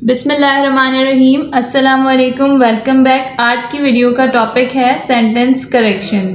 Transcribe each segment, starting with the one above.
बिस्मिल्लाहिर्रहमानिर्रहीम। अस्सलाम वालेकुम, वेलकम बैक। आज की वीडियो का टॉपिक है सेंटेंस करेक्शन।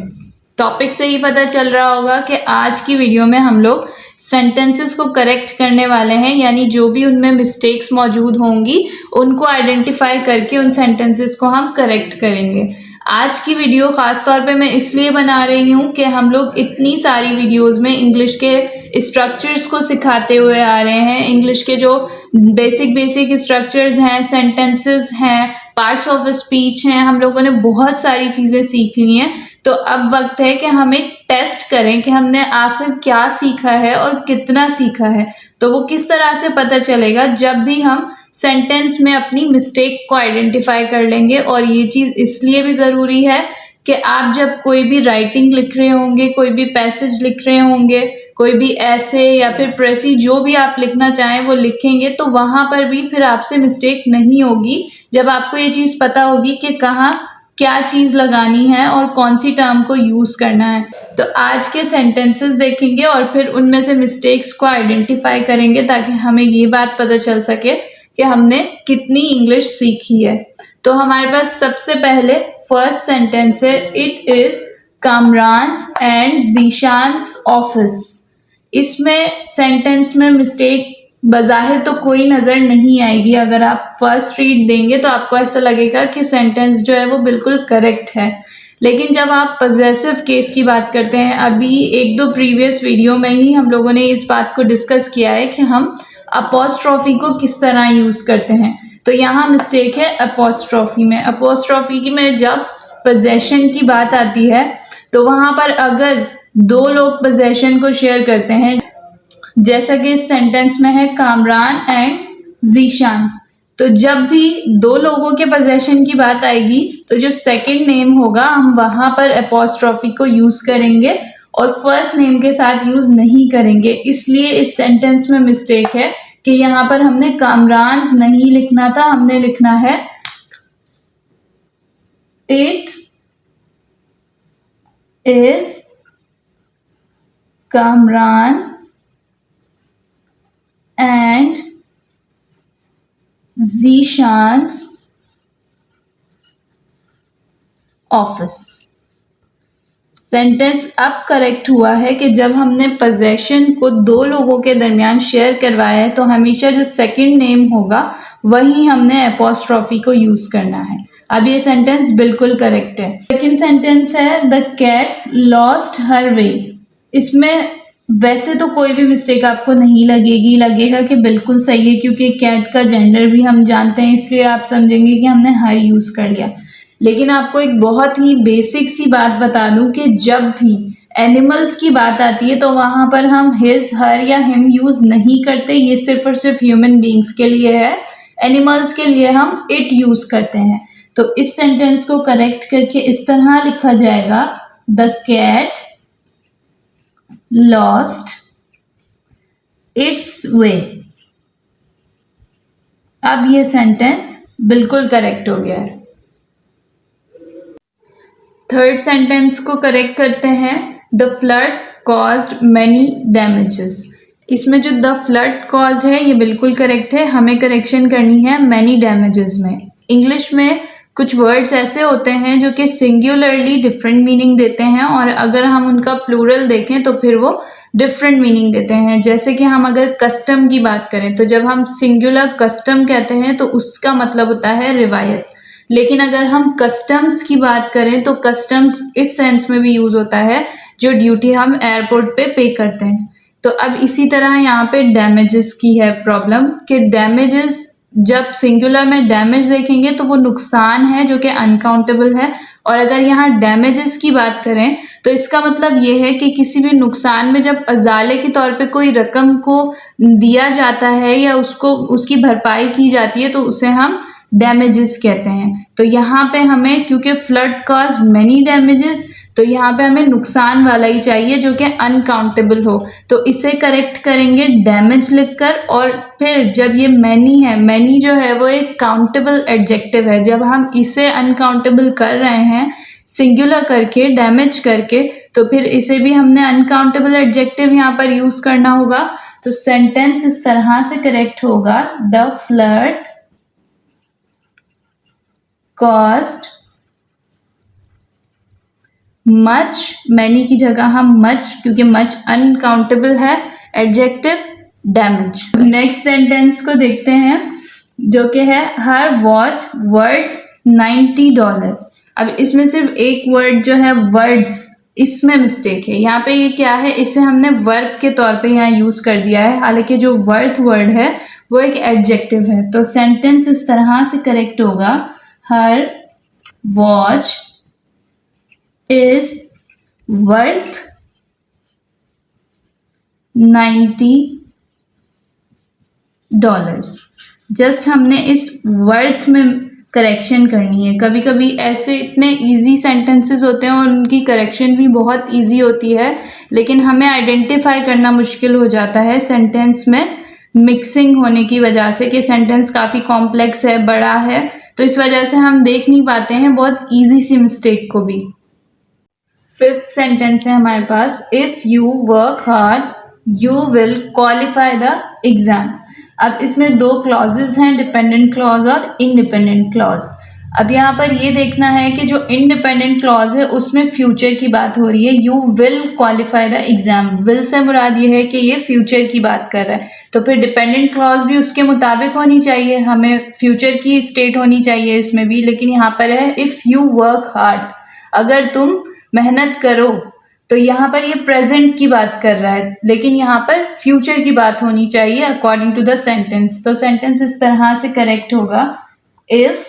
टॉपिक से ही पता चल रहा होगा कि आज की वीडियो में हम लोग सेंटेंसेस को करेक्ट करने वाले हैं, यानी जो भी उनमें मिस्टेक्स मौजूद होंगी उनको आइडेंटिफाई करके उन सेंटेंसेस को हम करेक्ट करेंगे। आज की वीडियो खास तौर पे मैं इसलिए बना रही हूँ कि हम लोग इतनी सारी वीडियोस में इंग्लिश के स्ट्रक्चर्स को सिखाते हुए आ रहे हैं। इंग्लिश के जो बेसिक स्ट्रक्चर्स हैं, सेंटेंसेस हैं, पार्ट्स ऑफ स्पीच हैं, हम लोगों ने बहुत सारी चीज़ें सीख ली हैं। तो अब वक्त है कि हम एक टेस्ट करें कि हमने आखिर क्या सीखा है और कितना सीखा है। तो वो किस तरह से पता चलेगा? जब भी हम सेंटेंस में अपनी मिस्टेक को आइडेंटिफाई कर लेंगे। और ये चीज़ इसलिए भी ज़रूरी है कि आप जब कोई भी राइटिंग लिख रहे होंगे, कोई भी पैसेज लिख रहे होंगे, कोई भी ऐसे या फिर प्रेसी जो भी आप लिखना चाहें वो लिखेंगे, तो वहाँ पर भी फिर आपसे मिस्टेक नहीं होगी। जब आपको ये चीज़ पता होगी कि कहाँ क्या चीज़ लगानी है और कौन सी टर्म को यूज़ करना है। तो आज के सेंटेंसेस देखेंगे और फिर उनमें से मिस्टेक्स को आइडेंटिफाई करेंगे ताकि हमें ये बात पता चल सके कि हमने कितनी इंग्लिश सीखी है। तो हमारे पास सबसे पहले फर्स्ट सेंटेंस है, it is कामरान्स and Zeeshan's office. इसमें सेंटेंस में मिस्टेक बज़ाहिर तो कोई नज़र नहीं आएगी। अगर आप फर्स्ट रीड देंगे तो आपको ऐसा लगेगा कि सेंटेंस जो है वो बिल्कुल करेक्ट है। लेकिन जब आप पॉजेसिव केस की बात करते हैं, अभी एक दो प्रीवियस वीडियो में ही हम लोगों ने इस बात को डिस्कस किया है कि हम अपोस्ट्रोफी को किस तरह यूज़ करते हैं। तो यहाँ मिस्टेक है अपोस्ट्रोफी में। अपोस्ट्रोफी की में जब पोजेशन की बात आती है तो वहाँ पर अगर दो लोग पोजेशन को शेयर करते हैं, जैसा कि इस सेंटेंस में है कामरान एंड जीशान, तो जब भी दो लोगों के पोजेशन की बात आएगी तो जो सेकंड नेम होगा हम वहाँ पर अपोस्ट्रोफी को यूज़ करेंगे और फर्स्ट नेम के साथ यूज़ नहीं करेंगे। इसलिए इस सेंटेंस में मिस्टेक है कि यहाँ पर हमने कामरान नहीं लिखना था, हमने लिखना है it is Kamran and Zeeshan's office. Sentence अब करेक्ट हुआ है कि जब हमने पोजेशन को दो लोगों के दरमियान शेयर करवाया है तो हमेशा जो सेकंड नेम होगा वही हमने अपोस्ट्रोफी को यूज़ करना है। अब ये सेंटेंस बिल्कुल करेक्ट है। सेकंड सेंटेंस है द कैट लॉस्ट हर वे। इसमें वैसे तो कोई भी मिस्टेक आपको नहीं लगेगी, लगेगा कि बिल्कुल सही है क्योंकि कैट का जेंडर भी हम जानते हैं, इसलिए आप समझेंगे कि हमने हर यूज़ कर लिया। लेकिन आपको एक बहुत ही बेसिक सी बात बता दूं कि जब भी एनिमल्स की बात आती है तो वहाँ पर हम हिज, हर या हिम यूज़ नहीं करते। ये सिर्फ और सिर्फ ह्यूमन बींग्स के लिए है। एनिमल्स के लिए हम इट यूज़ करते हैं। तो इस सेंटेंस को करेक्ट करके इस तरह लिखा जाएगा, द कैट लॉस्ट इट्स वे। अब ये सेंटेंस बिल्कुल करेक्ट हो गया है। थर्ड सेंटेंस को करेक्ट करते हैं, the flood caused many damages. इसमें जो द फ्लड कॉज है ये बिल्कुल करेक्ट है, हमें करेक्शन करनी है मैनी डैमेजेस में। इंग्लिश में कुछ वर्ड्स ऐसे होते हैं जो कि सिंगुलरली डिफरेंट मीनिंग देते हैं और अगर हम उनका प्लूरल देखें तो फिर वो डिफरेंट मीनिंग देते हैं। जैसे कि हम अगर कस्टम की बात करें तो जब हम सिंगुलर कस्टम कहते हैं तो उसका मतलब होता है रिवायत। लेकिन अगर हम कस्टम्स की बात करें तो कस्टम्स इस सेंस में भी यूज़ होता है जो ड्यूटी हम एयरपोर्ट पे करते हैं। तो अब इसी तरह यहाँ पे डैमेजेस की है प्रॉब्लम कि डैमेजेस जब सिंगुलर में डैमेज देखेंगे तो वो नुकसान है जो कि अनकाउंटेबल है, और अगर यहाँ डैमेजेस की बात करें तो इसका मतलब ये है कि किसी भी नुकसान में जब अजाले के तौर पे कोई रकम को दिया जाता है या उसको उसकी भरपाई की जाती है तो उसे हम डैमेजेस कहते हैं। तो यहाँ पे हमें, क्योंकि फ्लड कॉज मैनी डैमेजेस, तो यहाँ पे हमें नुकसान वाला ही चाहिए जो कि अनकाउंटेबल हो। तो इसे करेक्ट करेंगे डैमेज लिखकर। और फिर जब ये मैनी है, मैनी जो है वो एक काउंटेबल एडजेक्टिव है। जब हम इसे अनकाउंटेबल कर रहे हैं सिंगुलर करके, डैमेज करके, तो फिर इसे भी हमने अनकाउंटेबल एडजेक्टिव यहाँ पर यूज़ करना होगा। तो सेंटेंस इस तरह से करेक्ट होगा, the flood cost much, many की जगह हम मच, क्योंकि मच अनकाउंटेबल है, एडजेक्टिव डैमेज। नेक्स्ट सेंटेंस को देखते हैं जो कि है हर वॉच वर्ड्स $90। अब इसमें सिर्फ एक वर्ड जो है वर्ड्स, इसमें मिस्टेक है। यहाँ पे ये क्या है, इसे हमने वर्ब के तौर पे यहाँ यूज कर दिया है, हालांकि जो वर्थ वर्ड है वो एक एडजेक्टिव है। तो सेंटेंस इस तरह से करेक्ट होगा, हर वॉच इज वर्थ $90। जस्ट हमने इस वर्थ में करेक्शन करनी है। कभी कभी ऐसे इतने इजी सेंटेंसेस होते हैं और उनकी करेक्शन भी बहुत इजी होती है, लेकिन हमें आइडेंटिफाई करना मुश्किल हो जाता है सेंटेंस में मिक्सिंग होने की वजह से, कि सेंटेंस काफ़ी कॉम्प्लेक्स है, बड़ा है, तो इस वजह से हम देख नहीं पाते हैं बहुत इजी सी मिस्टेक को भी। फिफ्थ सेंटेंस है हमारे पास, if you work hard you will qualify the exam. अब इसमें दो क्लॉजेज हैं, डिपेंडेंट क्लॉज और इंडिपेंडेंट क्लॉज। अब यहाँ पर ये देखना है कि जो इंडिपेंडेंट क्लॉज है उसमें फ्यूचर की बात हो रही है, you will qualify the exam. Will से मुराद ये है कि ये फ्यूचर की बात कर रहा है, तो फिर डिपेंडेंट क्लॉज भी उसके मुताबिक होनी चाहिए, हमें फ्यूचर की स्टेट होनी चाहिए इसमें भी। लेकिन यहाँ पर है इफ़ यू वर्क हार्ड, अगर तुम मेहनत करो, तो यहाँ पर ये प्रेजेंट की बात कर रहा है, लेकिन यहाँ पर फ्यूचर की बात होनी चाहिए अकॉर्डिंग टू द सेंटेंस। तो सेंटेंस इस तरह से करेक्ट होगा, if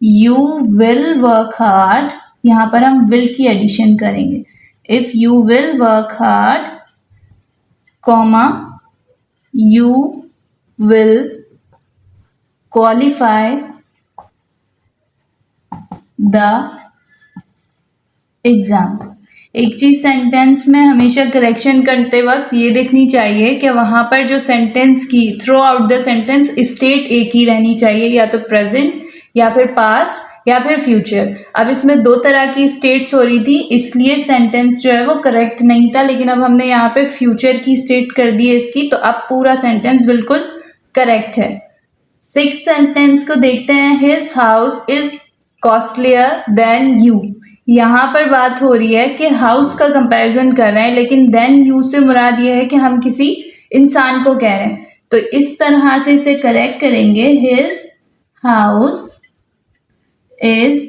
you will work hard, यहाँ पर हम विल की एडिशन करेंगे, if you will work hard comma you will qualify the exam. एक चीज सेंटेंस में हमेशा करेक्शन करते वक्त ये देखनी चाहिए कि वहां पर जो सेंटेंस की through out the sentence state एक ही रहनी चाहिए, या तो प्रेजेंट या फिर पास्ट या फिर फ्यूचर। अब इसमें दो तरह की स्टेट्स हो रही थी, इसलिए सेंटेंस जो है वो करेक्ट नहीं था, लेकिन अब हमने यहाँ पे फ्यूचर की स्टेट कर दी है इसकी, तो अब पूरा सेंटेंस बिल्कुल करेक्ट है। सिक्स्थ सेंटेंस को देखते हैं, his house is costlier then you. यहाँ पर बात हो रही है कि हाउस का कंपैरिजन कर रहे हैं, लेकिन देन यू से मुराद ये है कि हम किसी इंसान को कह रहे हैं, तो इस तरह से इसे करेक्ट करेंगे, his house is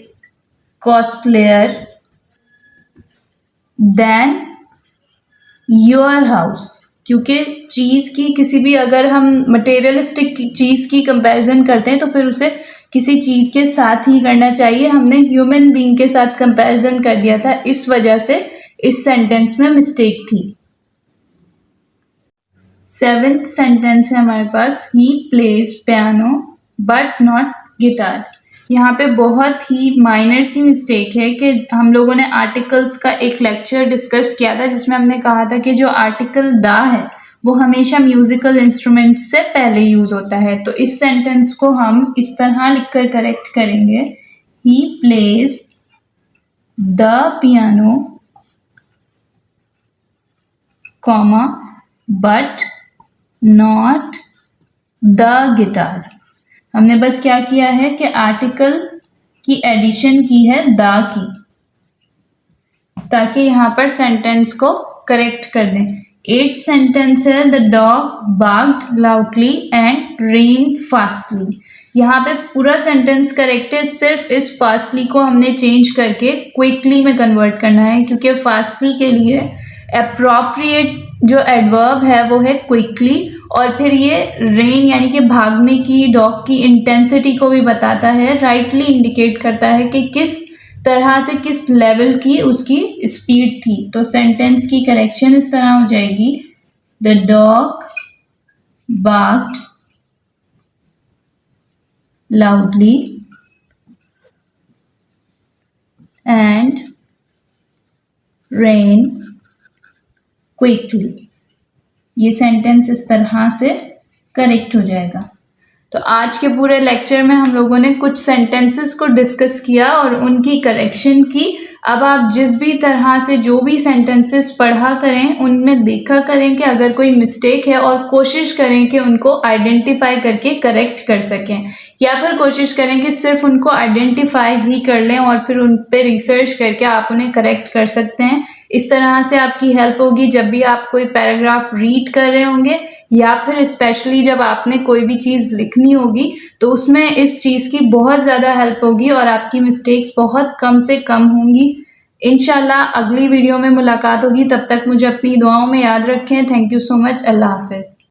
costlier then your house. क्योंकि चीज की किसी भी, अगर हम मटेरियलिस्टिक चीज की कंपैरिजन करते हैं तो फिर उसे किसी चीज के साथ ही करना चाहिए। हमने ह्यूमन बीइंग के साथ कंपैरिजन कर दिया था, इस वजह से इस सेंटेंस में मिस्टेक थी। सेवेंथ सेंटेंस है हमारे पास, he plays piano but not guitar. यहाँ पे बहुत ही माइनर सी मिस्टेक है कि हम लोगों ने आर्टिकल्स का एक लेक्चर डिस्कस किया था जिसमें हमने कहा था कि जो आर्टिकल द है वो हमेशा म्यूजिकल इंस्ट्रूमेंट से पहले यूज होता है। तो इस सेंटेंस को हम इस तरह लिखकर करेक्ट करेंगे, he plays the piano comma but not the guitar. हमने बस क्या किया है कि आर्टिकल की एडिशन की है द की, ताकि यहाँ पर सेंटेंस को करेक्ट कर दें। 8th सेंटेंस है, the dog barked loudly and ran fastly. यहाँ पे पूरा सेंटेंस करेक्ट है, सिर्फ इस फास्टली को हमने चेंज करके क्विकली में कन्वर्ट करना है, क्योंकि फास्टली के लिए अप्रोप्रिएट जो एडवर्ब है वो है क्विकली, और फिर ये रेन यानी कि भागने की, डॉग की इंटेंसिटी को भी बताता है, राइटली इंडिकेट करता है कि किस तरह से, किस लेवल की उसकी स्पीड थी। तो सेंटेंस की करेक्शन इस तरह हो जाएगी, the dog barked loudly and ran quickly. ये सेंटेंस इस तरह से करेक्ट हो जाएगा। तो आज के पूरे लेक्चर में हम लोगों ने कुछ सेंटेंसेस को डिस्कस किया और उनकी करेक्शन की। अब आप जिस भी तरह से जो भी सेंटेंसेस पढ़ा करें उनमें देखा करें कि अगर कोई मिस्टेक है और कोशिश करें कि उनको आइडेंटिफाई करके करेक्ट कर सकें, या फिर कोशिश करें कि सिर्फ उनको आइडेंटिफाई ही कर लें और फिर उन पे रिसर्च करके आप उन्हें करेक्ट कर सकते हैं। इस तरह से आपकी हेल्प होगी जब भी आप कोई पैराग्राफ रीड कर रहे होंगे, या फिर स्पेशली जब आपने कोई भी चीज़ लिखनी होगी तो उसमें इस चीज़ की बहुत ज़्यादा हेल्प होगी और आपकी मिस्टेक्स बहुत कम से कम होंगी। इंशाल्लाह अगली वीडियो में मुलाकात होगी, तब तक मुझे अपनी दुआओं में याद रखें। Thank you so much. Allah हाफ़िज़।